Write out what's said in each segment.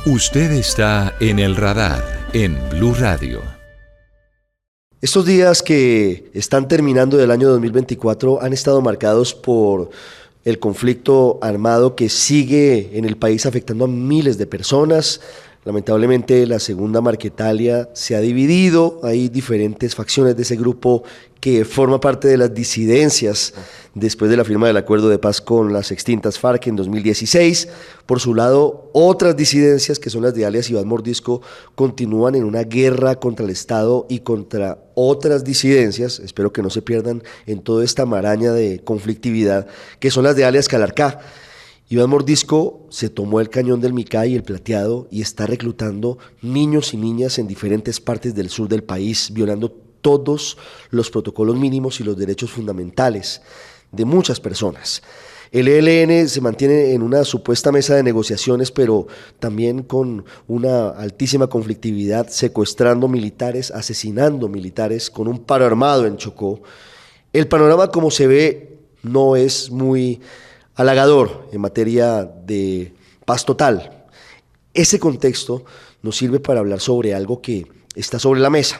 Usted está en el radar en Blue Radio. Estos días que están terminando del año 2024 han estado marcados por el conflicto armado que sigue en el país afectando a miles de personas. Lamentablemente la segunda Marquetalia se ha dividido, hay diferentes facciones de ese grupo que forma parte de las disidencias después de la firma del acuerdo de paz con las extintas FARC en 2016. Por su lado, otras disidencias, que son las de alias Iván Mordisco, continúan en una guerra contra el Estado y contra otras disidencias, espero que no se pierdan en toda esta maraña de conflictividad, que son las de alias Calarcá. Iván Mordisco se tomó el cañón del Micay y el Plateado y está reclutando niños y niñas en diferentes partes del sur del país, violando todos los protocolos mínimos y los derechos fundamentales de muchas personas. El ELN se mantiene en una supuesta mesa de negociaciones, pero también con una altísima conflictividad, secuestrando militares, asesinando militares, con un paro armado en Chocó. El panorama, como se ve, no es muy halagador en materia de paz total. Ese contexto nos sirve para hablar sobre algo que está sobre la mesa,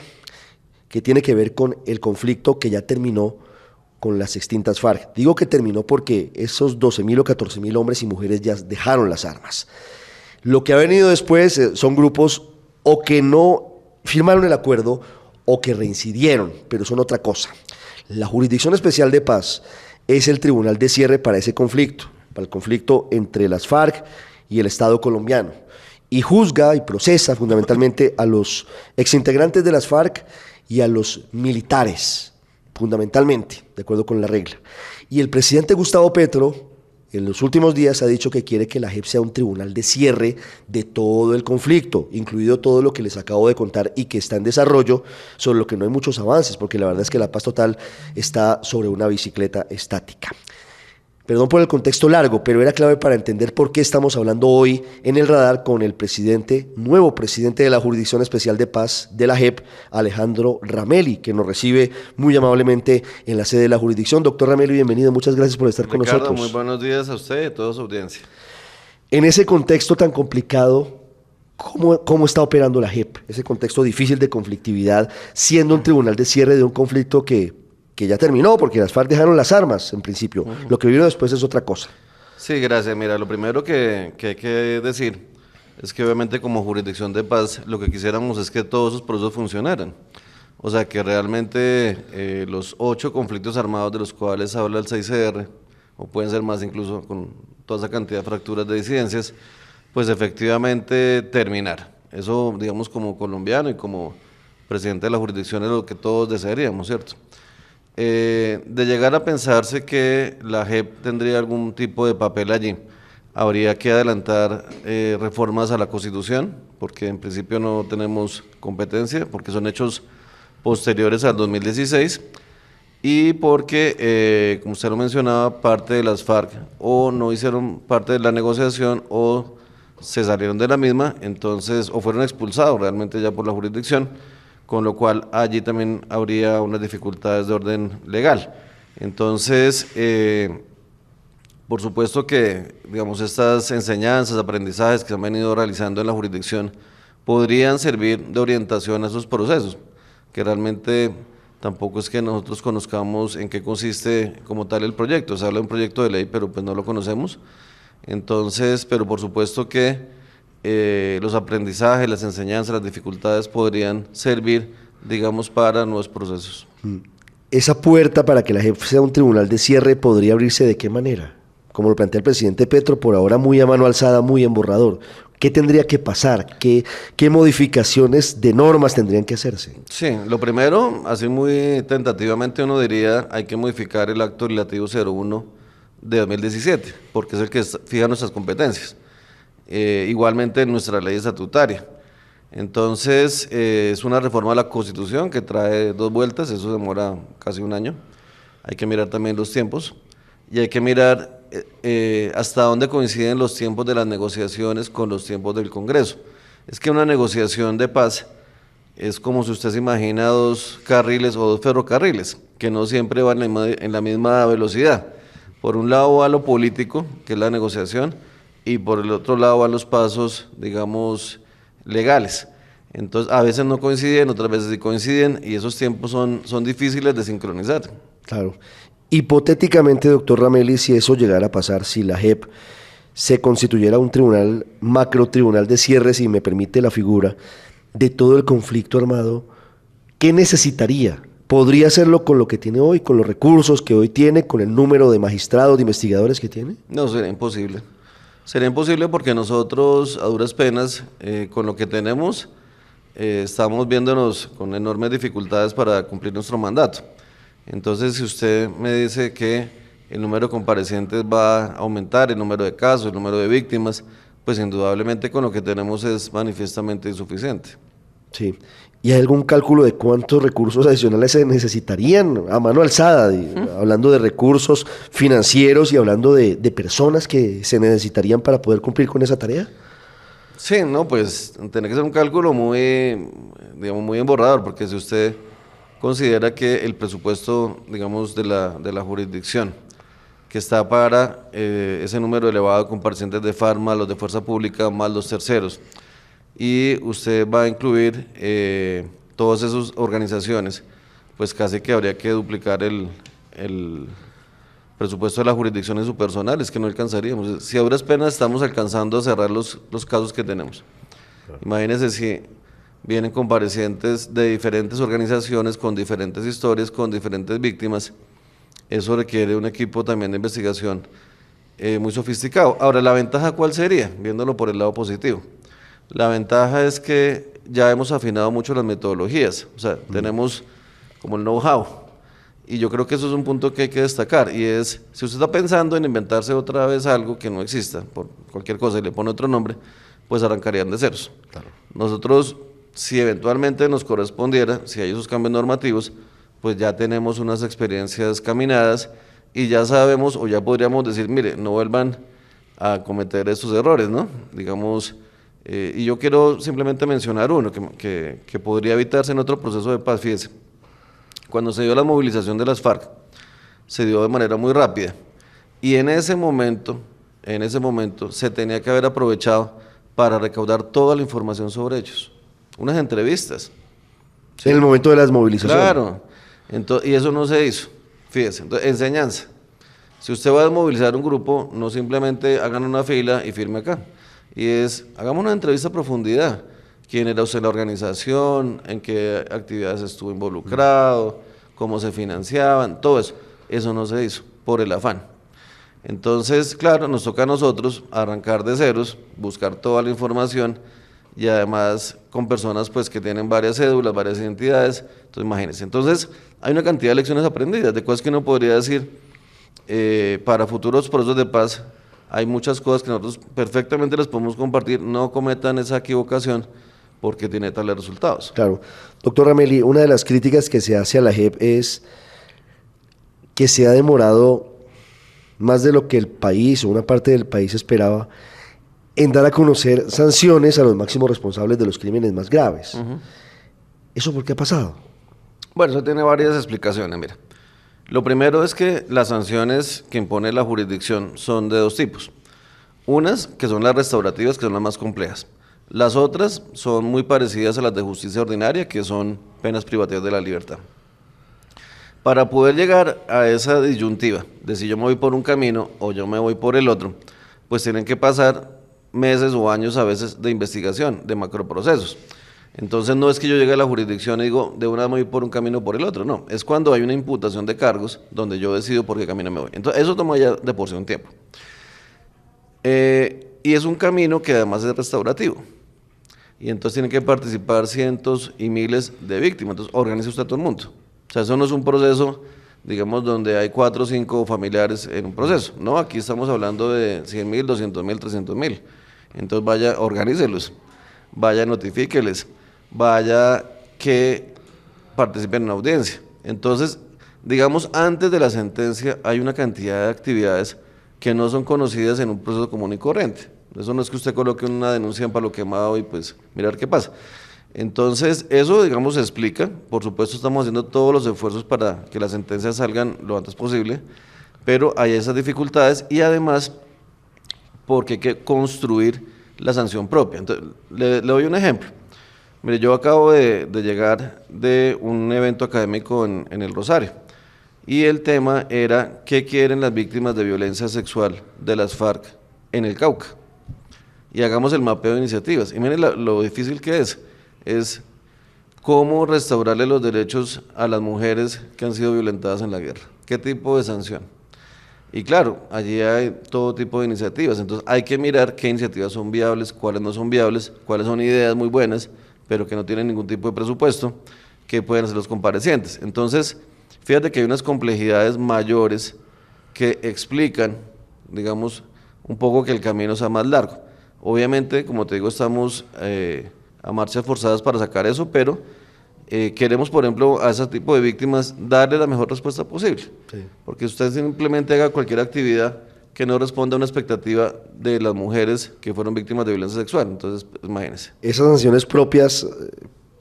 que tiene que ver con el conflicto que ya terminó con las extintas FARC. Digo que terminó porque esos 12.000 o 14.000 hombres y mujeres ya dejaron las armas. Lo que ha venido después son grupos o que no firmaron el acuerdo o que reincidieron, pero son otra cosa. La Jurisdicción Especial de Paz es el tribunal de cierre para ese conflicto, para el conflicto entre las FARC y el Estado colombiano, y juzga y procesa fundamentalmente a los exintegrantes de las FARC y a los militares, fundamentalmente, de acuerdo con la regla. Y el presidente Gustavo Petro, en los últimos días, ha dicho que quiere que la JEP sea un tribunal de cierre de todo el conflicto, incluido todo lo que les acabo de contar y que está en desarrollo, sobre lo que no hay muchos avances, porque la verdad es que la paz total está sobre una bicicleta estática. Perdón por el contexto largo, pero era clave para entender por qué estamos hablando hoy en el radar con el nuevo presidente de la Jurisdicción Especial de Paz de la JEP, Alejandro Ramelli, que nos recibe muy amablemente en la sede de la jurisdicción. Doctor Ramelli, bienvenido, muchas gracias por estar con nosotros. Muy buenos días a usted y a toda su audiencia. En ese contexto tan complicado, ¿cómo está operando la JEP? Ese contexto difícil de conflictividad, siendo un tribunal de cierre de un conflicto que ya terminó, porque las FARC dejaron las armas en principio. Lo que vino después es otra cosa. Sí, gracias. Mira, lo primero que hay que decir es que obviamente como jurisdicción de paz lo que quisiéramos es que todos esos procesos funcionaran. O sea, que realmente los 8 conflictos armados de los cuales habla el 6CR, o pueden ser más incluso con toda esa cantidad de fracturas de disidencias, pues efectivamente terminar. Eso, digamos, como colombiano y como presidente de la jurisdicción es lo que todos desearíamos, ¿cierto? De llegar a pensarse que la JEP tendría algún tipo de papel allí, habría que adelantar reformas a la Constitución, porque en principio no tenemos competencia, porque son hechos posteriores al 2016, y porque, como usted lo mencionaba, parte de las FARC o no hicieron parte de la negociación o se salieron de la misma, entonces, o fueron expulsados realmente ya por la jurisdicción, con lo cual allí también habría unas dificultades de orden legal. Entonces, por supuesto que, digamos, estas enseñanzas, aprendizajes que se han venido realizando en la jurisdicción podrían servir de orientación a esos procesos, que realmente tampoco es que nosotros conozcamos en qué consiste como tal el proyecto. Se habla de un proyecto de ley, pero pues no lo conocemos. Entonces, pero por supuesto que los aprendizajes, las enseñanzas, las dificultades podrían servir, digamos, para nuevos procesos. Esa puerta para que la JEP sea un tribunal de cierre podría abrirse ¿de qué manera? Como lo plantea el presidente Petro, por ahora muy a mano alzada, muy en borrador. ¿Qué tendría que pasar? ¿Qué modificaciones de normas tendrían que hacerse? Sí, lo primero, así muy tentativamente uno diría, hay que modificar el acto legislativo 01 de 2017, porque es el que fija nuestras competencias. Igualmente en nuestra ley estatutaria. Entonces, es una reforma a la Constitución que trae 2 vueltas, eso demora casi un año. Hay que mirar también los tiempos y hay que mirar hasta dónde coinciden los tiempos de las negociaciones con los tiempos del Congreso. Es que una negociación de paz es como si usted se imagina 2 carriles o 2 ferrocarriles, que no siempre van en la misma velocidad. Por un lado va lo político, que es la negociación, y por el otro lado van los pasos, digamos, legales. Entonces, a veces no coinciden, otras veces sí coinciden, y esos tiempos son difíciles de sincronizar. Claro. Hipotéticamente, doctor Ramelli, si eso llegara a pasar, si la JEP se constituyera un tribunal, macro tribunal de cierre, si me permite la figura, de todo el conflicto armado, ¿qué necesitaría? ¿Podría hacerlo con lo que tiene hoy, con los recursos que hoy tiene, con el número de magistrados, de investigadores que tiene? No, sería imposible. Sería imposible porque nosotros, a duras penas, con lo que tenemos, estamos viéndonos con enormes dificultades para cumplir nuestro mandato. Entonces, si usted me dice que el número de comparecientes va a aumentar, el número de casos, el número de víctimas, pues indudablemente con lo que tenemos es manifiestamente insuficiente. Sí. ¿Y hay algún cálculo de cuántos recursos adicionales se necesitarían a mano alzada? Hablando de recursos financieros y hablando de personas que se necesitarían para poder cumplir con esa tarea. Sí, no, pues tiene que ser un cálculo muy, digamos, muy emborrador, porque si usted considera que el presupuesto, digamos, de la jurisdicción, que está para ese número elevado de comparecientes de FARC, los de Fuerza Pública, más los terceros, y usted va a incluir todas esas organizaciones, pues casi que habría que duplicar el presupuesto de la jurisdicción en su personal, es que no alcanzaríamos. Si a duras penas estamos alcanzando a cerrar los casos que tenemos. Imagínense si vienen comparecientes de diferentes organizaciones, con diferentes historias, con diferentes víctimas, eso requiere un equipo también de investigación muy sofisticado. Ahora, ¿la ventaja cuál sería? Viéndolo por el lado positivo. La ventaja es que ya hemos afinado mucho las metodologías, o sea, tenemos como el know-how, y yo creo que eso es un punto que hay que destacar, y es, si usted está pensando en inventarse otra vez algo que no exista, por cualquier cosa, y le pone otro nombre, pues arrancarían de ceros. Claro. Nosotros, si eventualmente nos correspondiera, si hay esos cambios normativos, pues ya tenemos unas experiencias caminadas, y ya sabemos, o ya podríamos decir, mire, no vuelvan a cometer estos errores, ¿no? Digamos, y yo quiero simplemente mencionar uno que podría evitarse en otro proceso de paz. Fíjese, cuando se dio la movilización de las FARC, se dio de manera muy rápida, y en ese momento se tenía que haber aprovechado para recaudar toda la información sobre ellos, unas entrevistas. ¿Sí? En el momento de las movilizaciones. Claro, entonces, y eso no se hizo. Fíjese, entonces, enseñanza. Si usted va a movilizar un grupo, no simplemente hagan una fila y firme acá. Y hagamos una entrevista a profundidad. ¿Quién era usted en la organización? ¿En qué actividades estuvo involucrado? ¿Cómo se financiaban? Todo eso. Eso no se hizo, por el afán. Entonces, claro, nos toca a nosotros arrancar de ceros, buscar toda la información, y además con personas pues que tienen varias cédulas, varias identidades. Entonces, imagínense. Entonces, hay una cantidad de lecciones aprendidas, de cosas que uno podría decir para futuros procesos de paz. Hay muchas cosas que nosotros perfectamente les podemos compartir, no cometan esa equivocación porque tiene tales resultados. Claro. Doctor Ramelli, una de las críticas que se hace a la JEP es que se ha demorado más de lo que el país o una parte del país esperaba en dar a conocer sanciones a los máximos responsables de los crímenes más graves. ¿Eso por qué ha pasado? Bueno, eso tiene varias explicaciones, mira. Lo primero es que las sanciones que impone la jurisdicción son de dos tipos. Unas, que son las restaurativas, que son las más complejas. Las otras son muy parecidas a las de justicia ordinaria, que son penas privativas de la libertad. Para poder llegar a esa disyuntiva de si yo me voy por un camino o yo me voy por el otro, pues tienen que pasar meses o años a veces de investigación, de macroprocesos. Entonces no es que yo llegue a la jurisdicción y digo, de una me voy por un camino o por el otro, no. Es cuando hay una imputación de cargos donde yo decido por qué camino me voy. Entonces eso toma ya de por sí un tiempo. Y es un camino que además es restaurativo. Y entonces tienen que participar cientos y miles de víctimas. Entonces organice usted a todo el mundo. O sea, eso no es un proceso, digamos, donde hay 4 o 5 familiares en un proceso. No, aquí estamos hablando de 100.000, 200.000, 300.000. Entonces vaya, organícelos, vaya, notifíqueles, vaya que participen en la audiencia. Entonces, digamos, antes de la sentencia hay una cantidad de actividades que no son conocidas en un proceso común y corriente. Eso no es que usted coloque una denuncia en palo quemado y pues mirar qué pasa. Entonces, eso, digamos, se explica. Por supuesto, estamos haciendo todos los esfuerzos para que las sentencias salgan lo antes posible, pero hay esas dificultades y además, porque hay que construir la sanción propia. Entonces, le doy un ejemplo. Mire, yo acabo de llegar de un evento académico en el Rosario, y el tema era qué quieren las víctimas de violencia sexual de las FARC en el Cauca. Y hagamos el mapeo de iniciativas. Y miren lo difícil que es cómo restaurarle los derechos a las mujeres que han sido violentadas en la guerra. ¿Qué tipo de sanción? Y claro, allí hay todo tipo de iniciativas, entonces hay que mirar qué iniciativas son viables, cuáles no son viables, cuáles son ideas muy buenas, pero que no tienen ningún tipo de presupuesto, que pueden hacer los comparecientes. Entonces, fíjate que hay unas complejidades mayores que explican, digamos, un poco que el camino sea más largo. Obviamente, como te digo, estamos a marchas forzadas para sacar eso, pero queremos, por ejemplo, a ese tipo de víctimas darle la mejor respuesta posible. Sí. Porque usted simplemente haga cualquier actividad que no responda a una expectativa de las mujeres que fueron víctimas de violencia sexual. Entonces, imagínense. Esas sanciones propias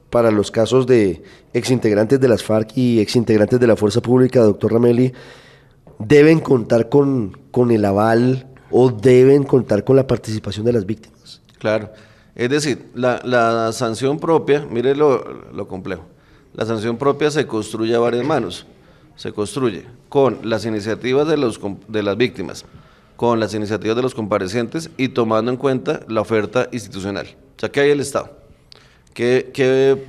para los casos de exintegrantes de las FARC y exintegrantes de la Fuerza Pública, doctor Ramelli, ¿deben contar con el aval o deben contar con la participación de las víctimas? Claro. Es decir, la sanción propia, mire lo complejo, la sanción propia se construye a varias manos, se construye con las iniciativas de las víctimas, con las iniciativas de los comparecientes y tomando en cuenta la oferta institucional. O sea, ¿qué hay el Estado? ¿Qué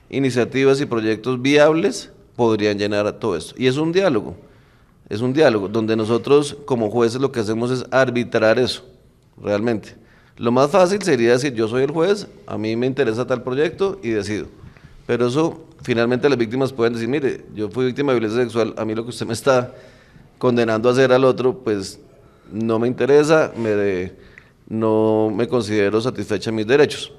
iniciativas y proyectos viables podrían llenar a todo esto? Y es un diálogo donde nosotros como jueces lo que hacemos es arbitrar eso, realmente. Lo más fácil sería decir, yo soy el juez, a mí me interesa tal proyecto y decido. Pero eso, finalmente las víctimas pueden decir, mire, yo fui víctima de violencia sexual, a mí lo que usted me está condenando a hacer al otro, pues no me interesa, no me considero satisfecha en mis derechos.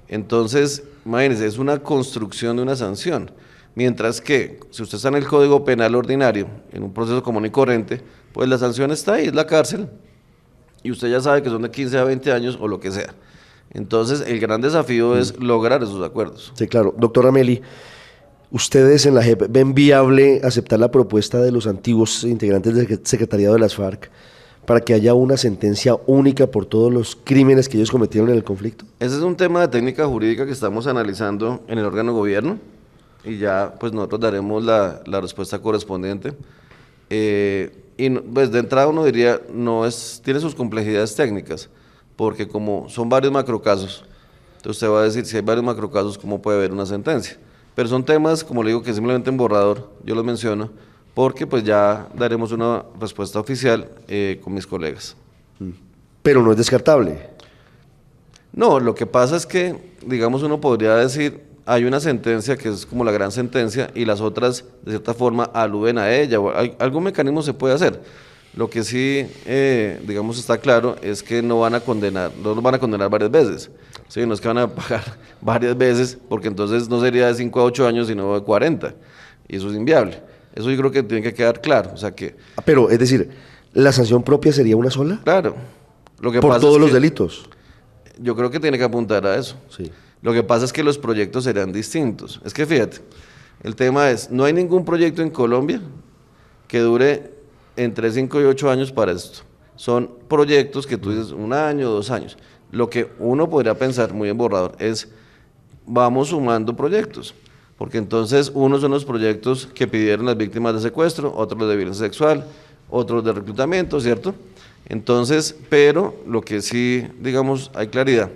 Entonces, imagínense, es una construcción de una sanción. Mientras que, si usted está en el Código Penal ordinario, en un proceso común y corriente, pues la sanción está ahí, es la cárcel. Y usted ya sabe que son de 15 a 20 años o lo que sea. Entonces, el gran desafío es lograr esos acuerdos. Sí, claro. Doctor Ramelli, ¿ustedes en la JEP ven viable aceptar la propuesta de los antiguos integrantes del secretariado de las FARC para que haya una sentencia única por todos los crímenes que ellos cometieron en el conflicto? Ese es un tema de técnica jurídica que estamos analizando en el órgano de gobierno y ya pues nosotros daremos la respuesta correspondiente. Y pues de entrada uno diría, tiene sus complejidades técnicas, porque como son varios macrocasos, entonces usted va a decir, si hay varios macrocasos, ¿cómo puede haber una sentencia? Pero son temas, como le digo, que simplemente en borrador, yo los menciono, porque pues ya daremos una respuesta oficial con mis colegas. Pero no es descartable. No, lo que pasa es que, digamos, uno podría decir, hay una sentencia que es como la gran sentencia y las otras, de cierta forma, aluden a ella, o algún mecanismo se puede hacer. Lo que sí, digamos, está claro es que no los van a condenar varias veces. Sí, no es que van a pagar varias veces, porque entonces no sería de 5 a 8 años, sino de 40, y eso es inviable. Eso yo creo que tiene que quedar claro. O sea que, pero, es decir, ¿la sanción propia sería una sola? Claro. Lo que por pasa todos es los que, delitos. Yo creo que tiene que apuntar a eso. Sí. Lo que pasa es que los proyectos serán distintos. Es que fíjate, el tema es, no hay ningún proyecto en Colombia que dure entre 5 y 8 años para esto. Son proyectos que tú dices 1 año, 2 años. Lo que uno podría pensar, muy en borrador, es vamos sumando proyectos. Porque entonces unos son los proyectos que pidieron las víctimas de secuestro, otros los de violencia sexual, otros de reclutamiento, ¿cierto? Entonces, pero lo que sí, digamos, hay claridad,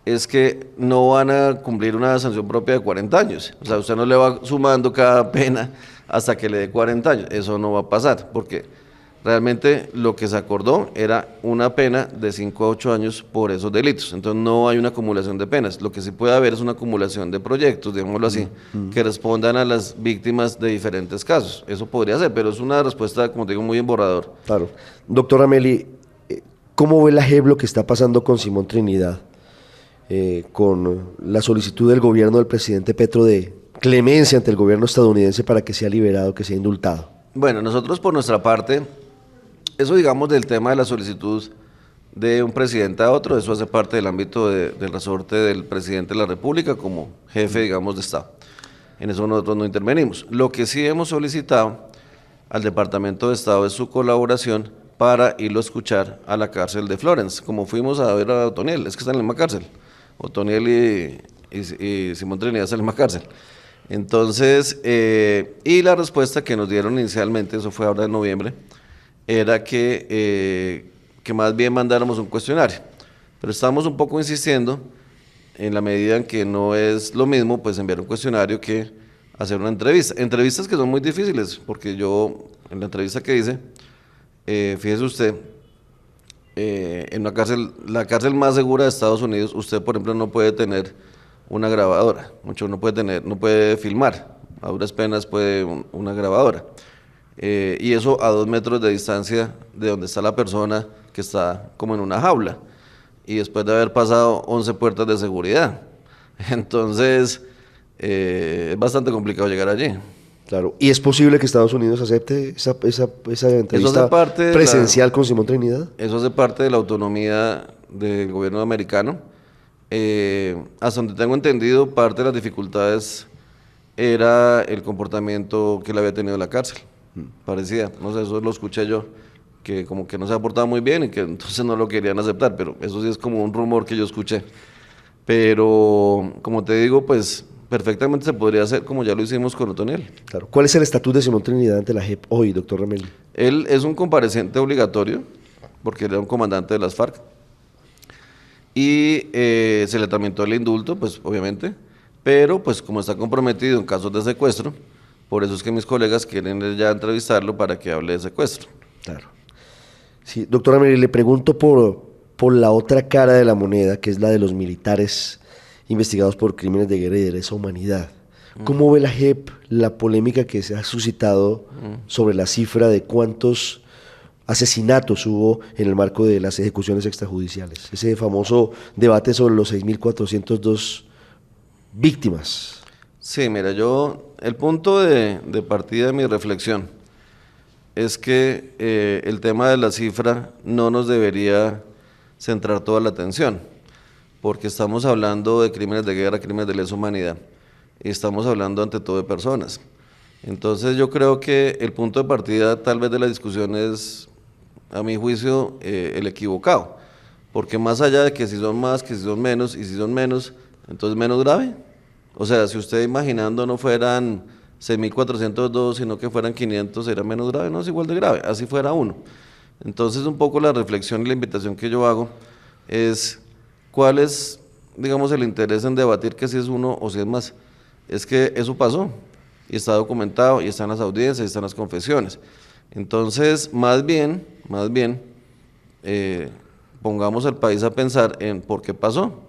es que no van a cumplir una sanción propia de 40 años. O sea, usted no le va sumando cada pena hasta que le dé 40 años. Eso no va a pasar, porque realmente lo que se acordó era una pena de 5 a 8 años por esos delitos. Entonces no hay una acumulación de penas. Lo que sí puede haber es una acumulación de proyectos, digámoslo así, que respondan a las víctimas de diferentes casos. Eso podría ser, pero es una respuesta, como te digo, muy en borrador. Claro. Doctor Ramelli, ¿cómo ve la JEP lo que está pasando con Simón Trinidad? Con la solicitud del gobierno del presidente Petro de clemencia ante el gobierno estadounidense para que sea liberado, que sea indultado. Bueno, nosotros por nuestra parte, eso digamos del tema de la solicitud de un presidente a otro, eso hace parte del ámbito del resorte del presidente de la República como jefe, digamos, de Estado. En eso nosotros no intervenimos. Lo que sí hemos solicitado al Departamento de Estado es su colaboración para irlo a escuchar a la cárcel de Florence, como fuimos a ver a Otoniel, es que están en la misma cárcel. Otoniel y Simón Trinidad están en la misma cárcel. Entonces, y la respuesta que nos dieron inicialmente, eso fue ahora en noviembre, era que más bien mandáramos un cuestionario. Pero estamos un poco insistiendo, en la medida en que no es lo mismo, pues enviar un cuestionario que hacer una entrevista. Entrevistas que son muy difíciles, porque yo, en la entrevista que hice, fíjese usted, en una cárcel, la cárcel más segura de Estados Unidos, usted, por ejemplo, no puede tener una grabadora, mucho no puede filmar, a duras penas puede una grabadora. Y eso a 2 metros de distancia de donde está la persona que está como en una jaula, y después de haber pasado 11 puertas de seguridad. Entonces, es bastante complicado llegar allí. Claro, ¿y es posible que Estados Unidos acepte esa entrevista presencial con Simón Trinidad? Eso hace parte de la autonomía del gobierno americano. Hasta donde tengo entendido, parte de las dificultades era el comportamiento que él había tenido en la cárcel. Parecía, no sé, eso lo escuché yo, que como que no se ha portado muy bien y que entonces no lo querían aceptar, pero eso sí es como un rumor que yo escuché. Pero, como te digo, pues perfectamente se podría hacer como ya lo hicimos con Otoniel. Claro. ¿Cuál es el estatus de Simón Trinidad ante la JEP hoy, doctor Ramelli? Él es un compareciente obligatorio, porque era un comandante de las FARC, y se le tramitó el indulto, pues obviamente, pero pues como está comprometido en casos de secuestro, por eso es que mis colegas quieren ya entrevistarlo para que hable de secuestro. Claro. Sí, doctor Ramelli, le pregunto por la otra cara de la moneda, que es la de los militares investigados por crímenes de guerra y de lesa humanidad. ¿Cómo ve la JEP la polémica que se ha suscitado sobre la cifra de cuántos asesinatos hubo en el marco de las ejecuciones extrajudiciales? Ese famoso debate sobre los 6.402 víctimas. Sí, mira, el punto de partida de mi reflexión es que el tema de la cifra no nos debería centrar toda la atención, porque estamos hablando de crímenes de guerra, crímenes de lesa humanidad, y estamos hablando ante todo de personas. Entonces yo creo que el punto de partida tal vez de la discusión es, a mi juicio, el equivocado, porque más allá de que si son más, que si son menos, y si son menos, entonces menos grave. O sea, si usted imaginando no fueran 6.402, sino que fueran 500, ¿era menos grave? No, es igual de grave, así fuera uno. Entonces un poco la reflexión y la invitación que yo hago es cuál es, digamos, el interés en debatir que si es uno o si es más. Es que eso pasó y está documentado y están las audiencias y están las confesiones. Entonces, más bien, pongamos al país a pensar en por qué pasó.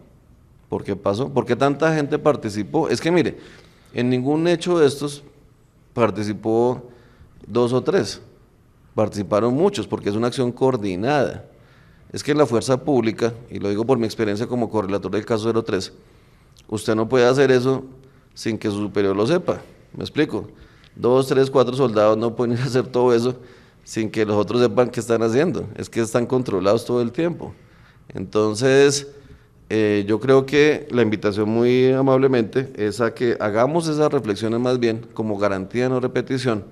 ¿Por qué pasó? ¿Por qué tanta gente participó? Es que mire, en ningún hecho de estos participó 2 o 3, participaron muchos porque es una acción coordinada. Es que en la fuerza pública, y lo digo por mi experiencia como correlator del caso 03, usted no puede hacer eso sin que su superior lo sepa. ¿Me explico? 2, 3, 4 soldados no pueden ir a hacer todo eso sin que los otros sepan qué están haciendo. Es que están controlados todo el tiempo. Entonces, yo creo que la invitación muy amablemente es a que hagamos esas reflexiones más bien como garantía de no repetición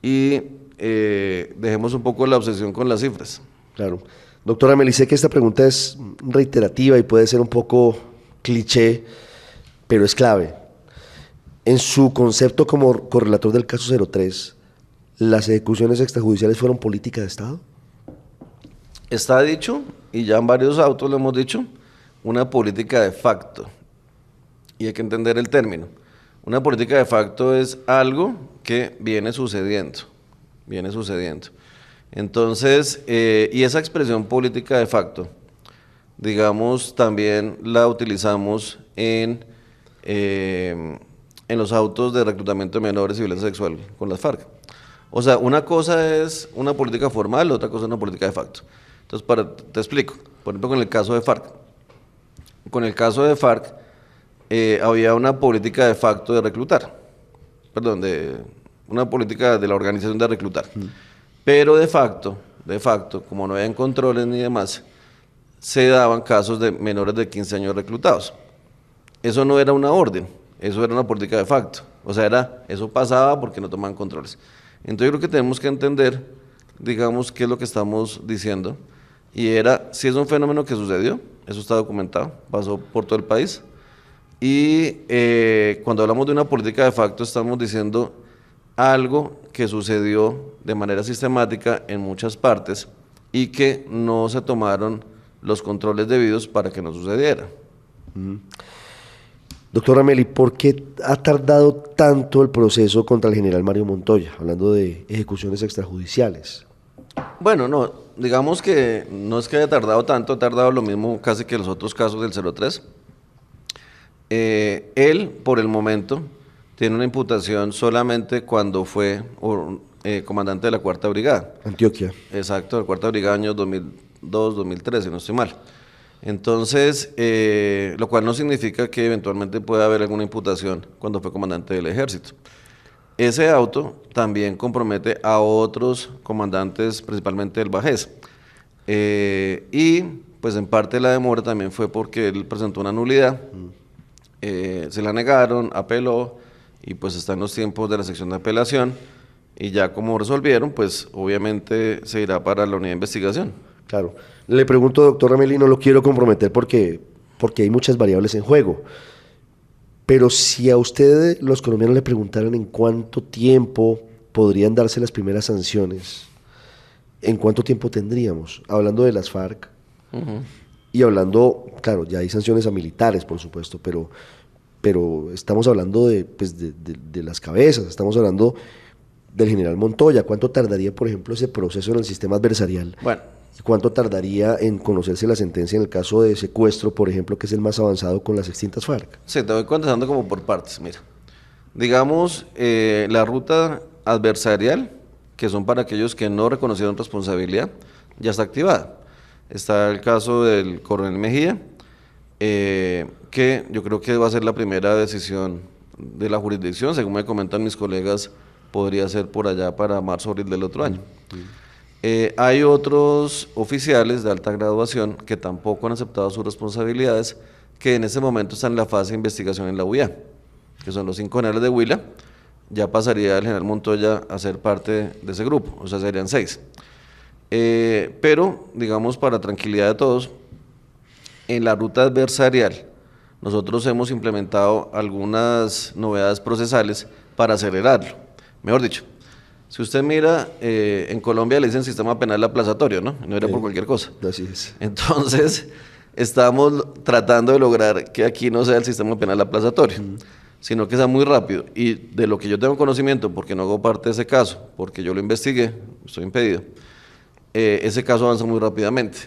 y dejemos un poco la obsesión con las cifras. Claro. Doctora Ramelli, sé que esta pregunta es reiterativa y puede ser un poco cliché, pero es clave. En su concepto como correlator del caso 03, ¿las ejecuciones extrajudiciales fueron política de Estado? Está dicho, y ya en varios autos lo hemos dicho, una política de facto. Y hay que entender el término. Una política de facto es algo que viene sucediendo. Entonces, y esa expresión política de facto, digamos, también la utilizamos en los autos de reclutamiento de menores y violencia sexual con las FARC. O sea, una cosa es una política formal, otra cosa es una política de facto. Entonces, te explico. Por ejemplo, con el caso de FARC. Con el caso de FARC, había una política de facto de reclutar. Una política de la organización de reclutar. Pero de facto, como no habían controles ni demás, se daban casos de menores de 15 años reclutados. Eso no era una orden, eso era una política de facto. O sea, eso pasaba porque no tomaban controles. Entonces yo creo que tenemos que entender digamos, qué es lo que estamos diciendo. Y era, si es un fenómeno que sucedió, eso está documentado, pasó por todo el país. Y cuando hablamos de una política de facto, estamos diciendo algo que sucedió de manera sistemática en muchas partes y que no se tomaron los controles debidos para que no sucediera. Doctor Ramelli, ¿por qué ha tardado tanto el proceso contra el general Mario Montoya, hablando de ejecuciones extrajudiciales? Bueno, no, digamos que no es que haya tardado tanto, ha tardado lo mismo casi que los otros casos del 03. Él, por el momento, tiene una imputación solamente cuando fue comandante de la Cuarta Brigada. Antioquia. Exacto, la Cuarta Brigada, años 2002, 2013, no estoy mal. Entonces, lo cual no significa que eventualmente pueda haber alguna imputación cuando fue comandante del Ejército. Ese auto también compromete a otros comandantes, principalmente del Bajés. Y pues en parte la demora también fue porque él presentó una nulidad, se la negaron, apeló y pues está en los tiempos de la sección de apelación y ya como resolvieron, pues obviamente se irá para la unidad de investigación. Claro. Le pregunto, doctor Ramelli, no lo quiero comprometer porque hay muchas variables en juego. Pero si a ustedes, los colombianos, le preguntaran en cuánto tiempo podrían darse las primeras sanciones, ¿en cuánto tiempo tendríamos? Hablando de las FARC y hablando, claro, ya hay sanciones a militares, por supuesto, pero estamos hablando de las cabezas, estamos hablando del general Montoya. ¿Cuánto tardaría, por ejemplo, ese proceso en el sistema adversarial? Bueno. ¿Y cuánto tardaría en conocerse la sentencia en el caso de secuestro, por ejemplo, que es el más avanzado con las extintas FARC? Sí, te voy contestando como por partes. Mira, digamos, la ruta adversarial, que son para aquellos que no reconocieron responsabilidad, ya está activada. Está el caso del coronel Mejía, que yo creo que va a ser la primera decisión de la jurisdicción, según me comentan mis colegas, podría ser por allá para marzo o abril del otro año. Hay otros oficiales de alta graduación que tampoco han aceptado sus responsabilidades, que en ese momento están en la fase de investigación en la UIA, que son los 5 generales de Huila. Ya pasaría el general Montoya a ser parte de ese grupo, o sea, serían 6. Pero, digamos, para tranquilidad de todos, en la ruta adversarial, nosotros hemos implementado algunas novedades procesales para acelerarlo. Mejor dicho, si usted mira, en Colombia le dicen sistema penal aplazatorio, ¿no? No era por cualquier cosa. Así es. Entonces, estamos tratando de lograr que aquí no sea el sistema penal aplazatorio, sino que sea muy rápido. Y de lo que yo tengo conocimiento, porque no hago parte de ese caso, porque yo lo investigué, estoy impedido, ese caso avanza muy rápidamente.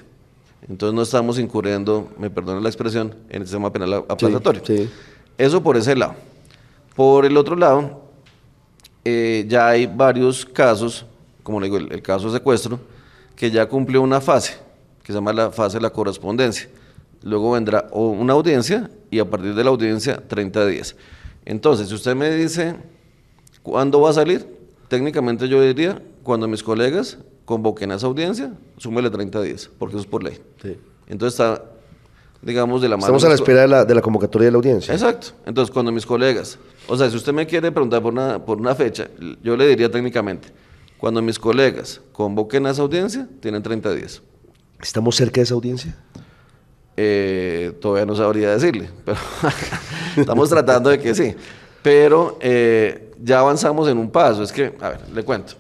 Entonces no estamos incurriendo, me perdonen la expresión, en el sistema penal aplazatorio. Sí. Eso por ese lado. Por el otro lado, ya hay varios casos, como le digo, el caso de secuestro, que ya cumplió una fase, que se llama la fase de la correspondencia. Luego vendrá una audiencia y a partir de la audiencia 30 días. Entonces, si usted me dice, ¿cuándo va a salir? Técnicamente yo diría, cuando mis colegas convoquen a esa audiencia, súmele 30 días, porque eso es por ley. Sí. Entonces está, digamos, de la mano. Estamos a la espera de la convocatoria de la audiencia. Exacto. Entonces, cuando mis colegas, o sea, si usted me quiere preguntar por una fecha, yo le diría técnicamente, cuando mis colegas convoquen a esa audiencia, tienen 30 días. ¿Estamos cerca de esa audiencia? Todavía no sabría decirle, pero estamos tratando de que sí. Pero ya avanzamos en un paso. Es que, a ver, le cuento.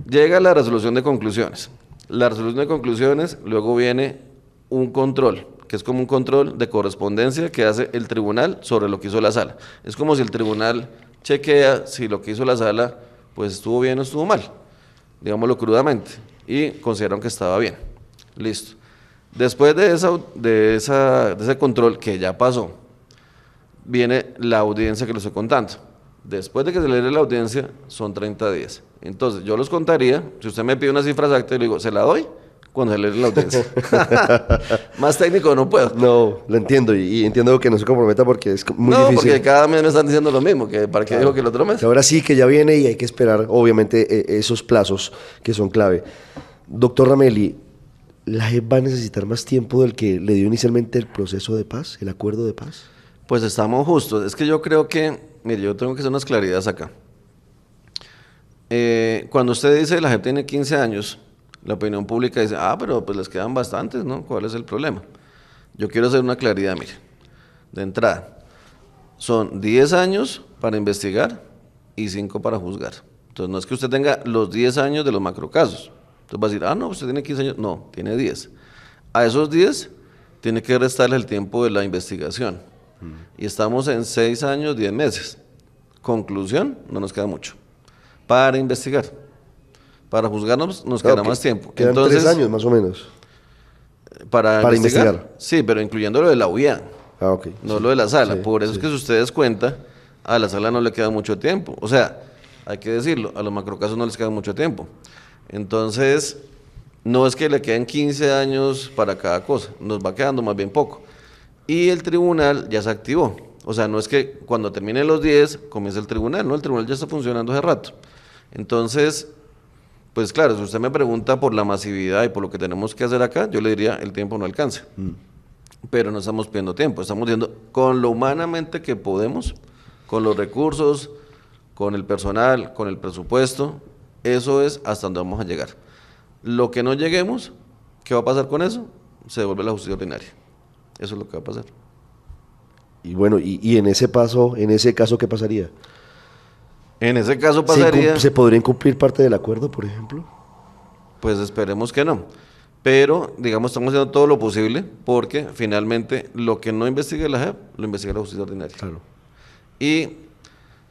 Llega la resolución de conclusiones. La resolución de conclusiones, luego viene un control, que es como un control de correspondencia que hace el tribunal sobre lo que hizo la sala. Es como si el tribunal chequea si lo que hizo la sala pues estuvo bien o estuvo mal, digámoslo crudamente, y consideraron que estaba bien. Listo. Después de ese control que ya pasó, viene la audiencia que le estoy contando. Después de que se le dé la audiencia, son 30 días. Entonces, yo los contaría, si usted me pide una cifra exacta, yo le digo, ¿se la doy? Cuando se le dé la audiencia. Más técnico no puedo. No, lo entiendo y entiendo que no se comprometa porque es muy difícil. No, porque cada mes me están diciendo lo mismo, que para qué dijo que el otro mes. Ahora sí que ya viene y hay que esperar, obviamente, esos plazos que son clave. Doctor Ramelli, ¿la JEP va a necesitar más tiempo del que le dio inicialmente el proceso de paz, el acuerdo de paz? Pues estamos justos. Es que yo creo que, mire, yo tengo que hacer unas claridades acá. Cuando usted dice la JEP tiene 15 años, la opinión pública dice, pero pues les quedan bastantes, ¿no? ¿Cuál es el problema? Yo quiero hacer una claridad, mire, de entrada, son 10 años para investigar y 5 para juzgar. Entonces no es que usted tenga los 10 años de los macrocasos. Entonces va a decir, no, usted tiene 15 años. No, tiene 10. A esos 10 tiene que restarle el tiempo de la investigación. Y estamos en 6 años, 10 meses. Conclusión, no nos queda mucho para investigar. Para juzgarnos nos quedará más tiempo. Quedan Entonces, 3 años más o menos. Para investigar. Sí, pero incluyendo lo de la UIA, Ok. no Sí, lo de la sala. sí, Por eso es que si ustedes cuentan, a la sala no le queda mucho tiempo. O sea, hay que decirlo, a los macrocasos no les queda mucho tiempo. Entonces, no es que le queden 15 años para cada cosa, nos va quedando más bien poco. Y el tribunal ya se activó. O sea, no es que cuando terminen los 10 comience el tribunal, no, el tribunal ya está funcionando hace rato. Entonces, pues claro, si usted me pregunta por la masividad y por lo que tenemos que hacer acá, yo le diría, el tiempo no alcanza. Pero no estamos pidiendo tiempo, estamos yendo con lo humanamente que podemos, con los recursos, con el personal, con el presupuesto, eso es hasta donde vamos a llegar. Lo que no lleguemos, ¿qué va a pasar con eso? Se devuelve la justicia ordinaria. Eso es lo que va a pasar. Y bueno, y en ese caso, ¿qué pasaría? En ese caso pasaría, ¿Se podría incumplir parte del acuerdo, por ejemplo? pues esperemos que no. Pero, digamos, estamos haciendo todo lo posible porque finalmente lo que no investigue la JEP, lo investiga la justicia ordinaria. Claro. Y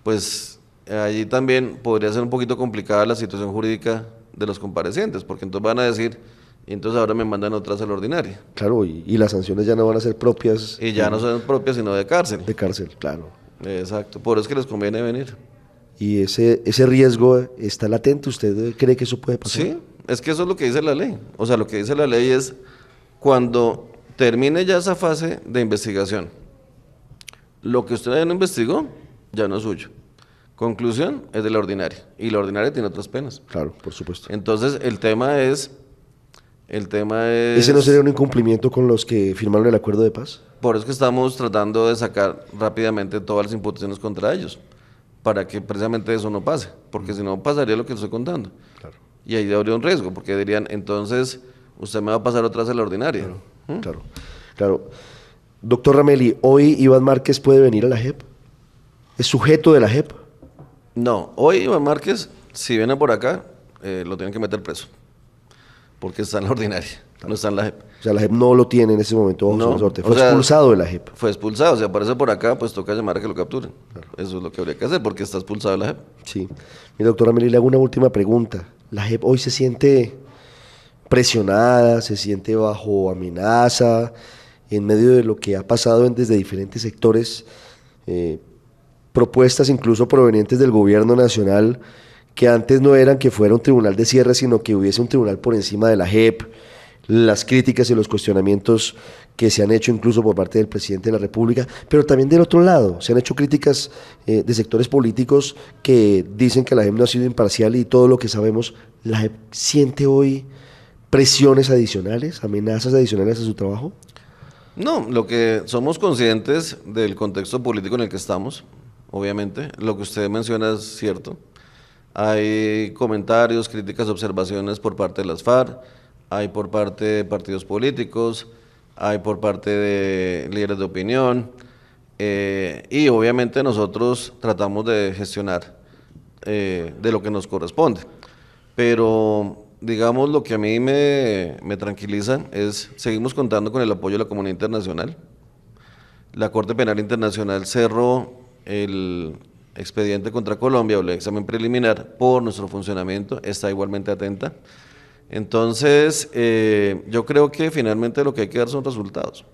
pues allí también podría ser un poquito complicada la situación jurídica de los comparecientes, porque entonces van a decir, y entonces ahora me mandan otra sala ordinaria. Claro, y las sanciones ya no van a ser propias. Y ya no son propias, sino de cárcel. De cárcel, claro. Exacto, por eso es que les conviene venir. Y ese riesgo está latente. ¿Usted cree que eso puede pasar? Sí, es que eso es lo que dice la ley. O sea, lo que dice la ley es, cuando termine ya esa fase de investigación, lo que usted ya no investigó, ya no es suyo. Conclusión, es de la ordinaria. Y la ordinaria tiene otras penas. Claro, por supuesto. Entonces, el tema es... ¿Ese no sería un incumplimiento con los que firmaron el acuerdo de paz? Por eso es que estamos tratando de sacar rápidamente todas las imputaciones contra ellos, para que precisamente eso no pase, porque si no pasaría lo que estoy contando. Claro. Y ahí habría un riesgo, porque dirían, entonces, usted me va a pasar otra vez a la ordinaria. Claro, claro. Doctor Ramelli, ¿hoy Iván Márquez puede venir a la JEP? ¿Es sujeto de la JEP? No, hoy Iván Márquez, si viene por acá, lo tienen que meter preso, porque está en la ordinaria, no está en la JEP. O sea, la JEP no lo tiene en ese momento bajo su resorte. Fue expulsado de la JEP. Fue expulsado, si aparece por acá, pues toca llamar a que lo capturen. Claro. Eso es lo que habría que hacer, porque está expulsado de la JEP. Sí. Mira, doctor Ramelli, le hago una última pregunta. ¿La JEP hoy se siente presionada, se siente bajo amenaza, en medio de lo que ha pasado desde diferentes sectores, propuestas incluso provenientes del gobierno nacional, que antes no eran que fuera un tribunal de cierre, sino que hubiese un tribunal por encima de la JEP, las críticas y los cuestionamientos que se han hecho incluso por parte del presidente de la República, pero también del otro lado, se han hecho críticas de sectores políticos que dicen que la JEP no ha sido imparcial y todo lo que sabemos, ¿la JEP siente hoy presiones adicionales, amenazas adicionales a su trabajo? No, lo que somos conscientes del contexto político en el que estamos, obviamente, lo que usted menciona es cierto. Hay comentarios, críticas, observaciones por parte de las FARC, hay por parte de partidos políticos, hay por parte de líderes de opinión, y obviamente nosotros tratamos de gestionar de lo que nos corresponde. Pero digamos, lo que a mí me tranquiliza es, seguimos contando con el apoyo de la comunidad internacional. La Corte Penal Internacional cerró el expediente contra Colombia o el examen preliminar por nuestro funcionamiento, está igualmente atenta. Entonces, yo creo que finalmente lo que hay que dar son resultados.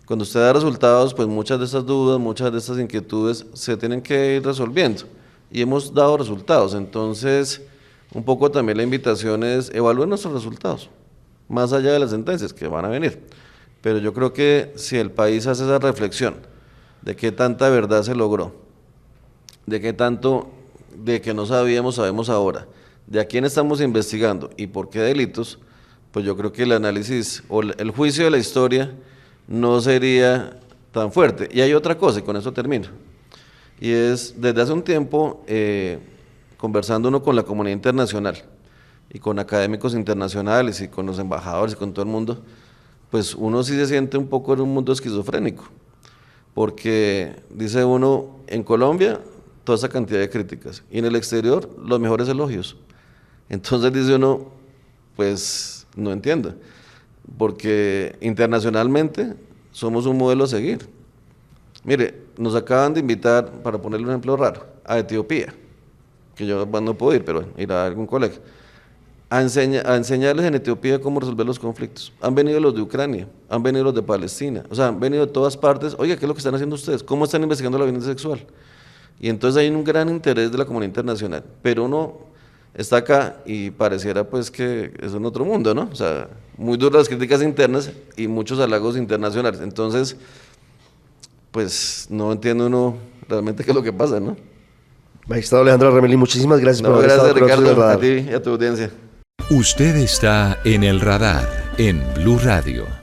Cuando usted da resultados, pues muchas de esas dudas, muchas de estas inquietudes se tienen que ir resolviendo. Y hemos dado resultados, entonces un poco también la invitación es evalúen nuestros resultados, más allá de las sentencias que van a venir. Pero yo creo que si el país hace esa reflexión de qué tanta verdad se logró, de qué tanto de que no sabíamos, sabemos ahora, de a quién estamos investigando y por qué delitos, pues yo creo que el análisis o el juicio de la historia no sería tan fuerte. Y hay otra cosa, y con eso termino, y es, desde hace un tiempo, conversando uno con la comunidad internacional y con académicos internacionales y con los embajadores y con todo el mundo, pues uno sí se siente un poco en un mundo esquizofrénico, porque dice uno, en Colombia toda esa cantidad de críticas y en el exterior los mejores elogios. Entonces dice uno, pues no entiendo, porque internacionalmente somos un modelo a seguir. Mire, nos acaban de invitar, para ponerle un ejemplo raro, a Etiopía, que yo no puedo ir, pero ir a algún colegio, a enseñarles en Etiopía cómo resolver los conflictos. Han venido los de Ucrania, han venido los de Palestina, o sea, han venido de todas partes. Oiga, ¿qué es lo que están haciendo ustedes? ¿Cómo están investigando la violencia sexual? Y entonces hay un gran interés de la comunidad internacional, pero uno está acá y pareciera pues que es en otro mundo, ¿no? O sea, muy duras las críticas internas y muchos halagos internacionales. Entonces, pues no entiende uno realmente qué es lo que pasa, ¿no? Magistrado Alejandro Arremelí, muchísimas gracias por haber Gracias, estado con nosotros en el Ricardo, radar. a ti y a tu audiencia. Usted está en el radar en Blue Radio.